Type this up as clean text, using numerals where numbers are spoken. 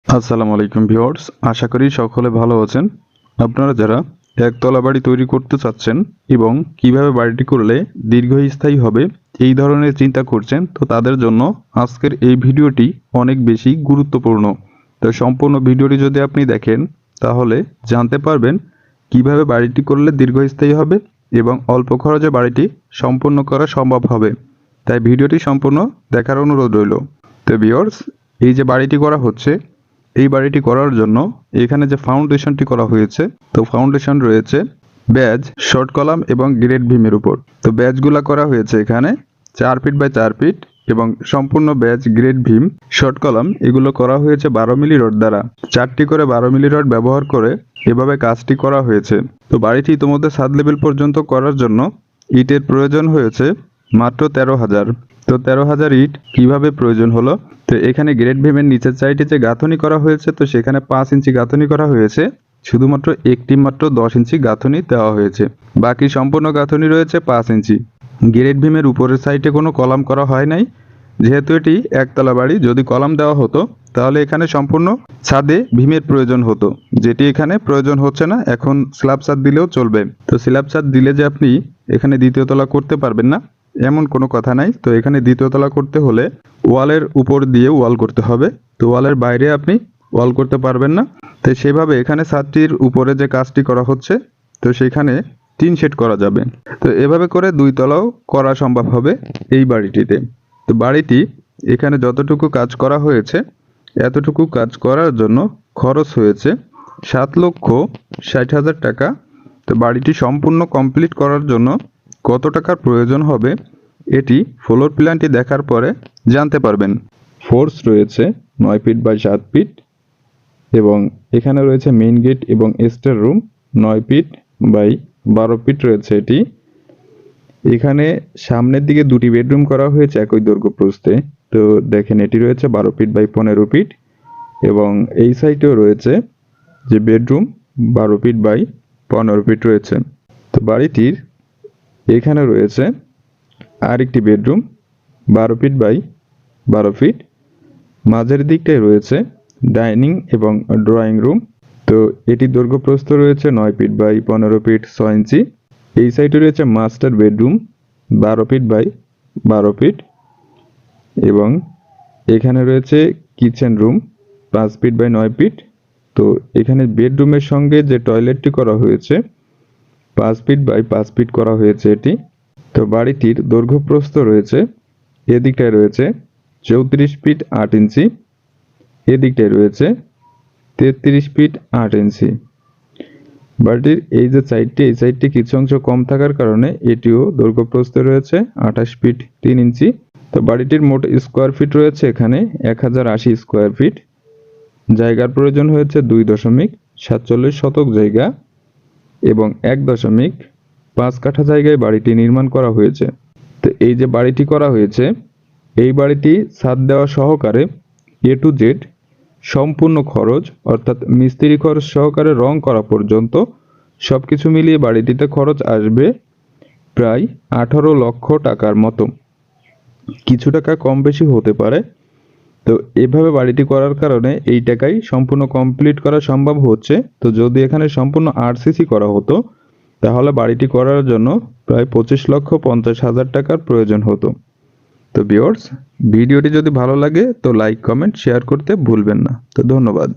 আসসালামু আলাইকুম ভিউয়ার্স, আশা করি সকলে ভালো আছেন। আপনারা যারা একতলা বাড়ি তৈরি করতে চাচ্ছেন এবং কিভাবে বাড়িটি করলে দীর্ঘস্থায়ী হবে এই ধরনের চিন্তা করছেন, তো তাদের জন্য আজকের এই ভিডিওটি অনেক বেশি গুরুত্বপূর্ণ। তো সম্পূর্ণ ভিডিওটি যদি আপনি দেখেন তাহলে জানতে পারবেন কিভাবে বাড়িটি করলে দীর্ঘস্থায়ী হবে এবং অল্প খরচে বাড়িটি সম্পূর্ণ করা সম্ভব হবে। তাই ভিডিওটি সম্পূর্ণ দেখার অনুরোধ রইল। তো ভিউয়ার্স, এই যে বাড়িটি করা হচ্ছে, এই বাড়িটি করার জন্য এখানে যে ফাউন্ডেশনটি করা হয়েছে, তো ফাউন্ডেশন রয়েছে ব্যাজ, শর্ট কলাম এবং গ্রেড ভীমের উপর। তো ব্যাজগুলা করা হয়েছে এখানে 4 ফিট বাই 4 ফিট এবং সম্পূর্ণ ব্যাজ, গ্রেড ভীম, শর্ট কলাম এগুলো করা হয়েছে 12 মিলি রড দ্বারা। 4টি করে 12 মিলি রড ব্যবহার করে এভাবে কাজটি করা হয়েছে। তো বাড়িটি ইতিমধ্যে ছাদ লেভেল পর্যন্ত করার জন্য ইটের প্রয়োজন হয়েছে মাত্র 13,000। তো 13,000 ইট কিভাবে প্রয়োজন হলো? তো এখানে গ্রেড ভীমের নিচের সাইডে যে গাঁথনি করা হয়েছে, তো সেখানে 5 ইঞ্চি গাঁথনি করা হয়েছে। শুধুমাত্র একটি মাত্র 10 ইঞ্চি গাঁথনি দেওয়া হয়েছে, বাকি সম্পূর্ণ গাঁথনি রয়েছে 5 ইঞ্চি। গ্রেড ভীমের উপরের সাইডে কোনো কলাম করা হয় নাই, যেহেতু এটি একতলা বাড়ি। যদি কলাম দেওয়া হতো তাহলে এখানে সম্পূর্ণ ছাদে ভীমের প্রয়োজন হতো, যেটি এখানে প্রয়োজন হচ্ছে না। এখন স্ল্যাব ছাদ দিলেও চলবে। তো স্ল্যাব ছাদ দিলে যে আপনি এখানে দ্বিতীয় তলা করতে পারবেন না এমন কোনো কথা নাই। তো এখানে দ্বিতীয় তলা করতে হলে ওয়ালের উপর দিয়ে ওয়াল করতে হবে। তো ওয়ালের বাইরে আপনি ওয়াল করতে পারবেন না। তো সেভাবে এখানে ছাদটির উপরে যে কাজটি করা হচ্ছে, তো সেখানে টিন শেড করা যাবে। তো এভাবে করে 2 তলাও করা সম্ভব হবে এই বাড়িটিতে। তো বাড়িটি এখানে যতটুকু কাজ করা হয়েছে, এতটুকু কাজ করার জন্য খরচ হয়েছে 7,60,000 টাকা। তো বাড়িটি সম্পূর্ণ কমপ্লিট করার জন্য কত টাকার প্রয়োজন হবে এটি ফ্লোর প্ল্যানটি দেখার পরে জানতে পারবেন। ফোর্স রয়েছে 9 ফিট বাই 7 ফিট এবং এখানে রয়েছে মেইন গেট এবং store room 9 feet by 12 feet রয়েছে এটি। এখানে সামনের দিকে 2টি বেডরুম করা হয়েছে একই দৈর্ঘ্য প্রস্থে। তো দেখেন, এটি রয়েছে 12 ফিট বাই 15 ফিট এবং এই সাইডেও রয়েছে যে বেডরুম 12 ফিট বাই 15 ফিট রয়েছে। তো বাড়িটির এখানে রয়েছে আরেকটি বেডরুম 12 ফিট বাই 12 ফিট। মাঝের দিকটায় রয়েছে ডাইনিং এবং ড্রয়িং রুম। তো এটি দৈর্ঘ্য প্রস্থ রয়েছে 9 ফিট বাই 15 ফিট 6 ইঞ্চি। এই সাইডে রয়েছে master bedroom 12 feet by 12 feet এবং এখানে রয়েছে kitchen room 5 feet by 9 feet. তো এখানে বেডরুমের সঙ্গে যে টয়লেটটি করা হয়েছে 5 ফিট বাই 5 ফিট করা হয়েছে এটি। তো বাড়িটির দৈর্ঘ্য প্রস্থ রয়েছে, এদিকটায় রয়েছে 34 ফিট 8 ইঞ্চি, এদিকটায় রয়েছে 33 ফিট 8 ইঞ্চি। বাড়িটির এই যে সাইডটি, এই সাইডটি কিছু অংশ কম থাকার কারণে এটিও দৈর্ঘ্য প্রস্থ রয়েছে 28 ফিট 3 ইঞ্চি। তো বাড়িটির মোট স্কোয়ার ফিট রয়েছে এখানে 1080 স্কোয়ার ফিট। জায়গার প্রয়োজন হয়েছে 2.47 শতক জায়গা এবং 1.5 কাঠা জায়গায় বাড়িটি নির্মাণ করা হয়েছে। তো এই যে বাড়িটি করা হয়েছে, এই বাড়িটি ছাদ দেওয়া সহকারে A to Z সম্পূর্ণ খরচ, অর্থাৎ মিস্ত্রি খরচ সহকারে রং করা পর্যন্ত সবকিছু মিলিয়ে বাড়িটিতে খরচ আসবে প্রায় 18 লক্ষ টাকার মতো। কিছু টাকা কম বেশি হতে পারে। তো এভাবে বাড়িটি করার কারণে এই টাকায় সম্পূর্ণ কমপ্লিট করা সম্ভব হচ্ছে। তো যদি এখানে সম্পূর্ণ RCC করা হতো তাহলে বাড়িটি করার জন্য প্রায় 25,50,000 টাকার প্রয়োজন হতো। তো ভিউয়ার্স, ভিডিওটি যদি ভালো লাগে তো লাইক, কমেন্ট, শেয়ার করতে ভুলবেন না। তো ধন্যবাদ।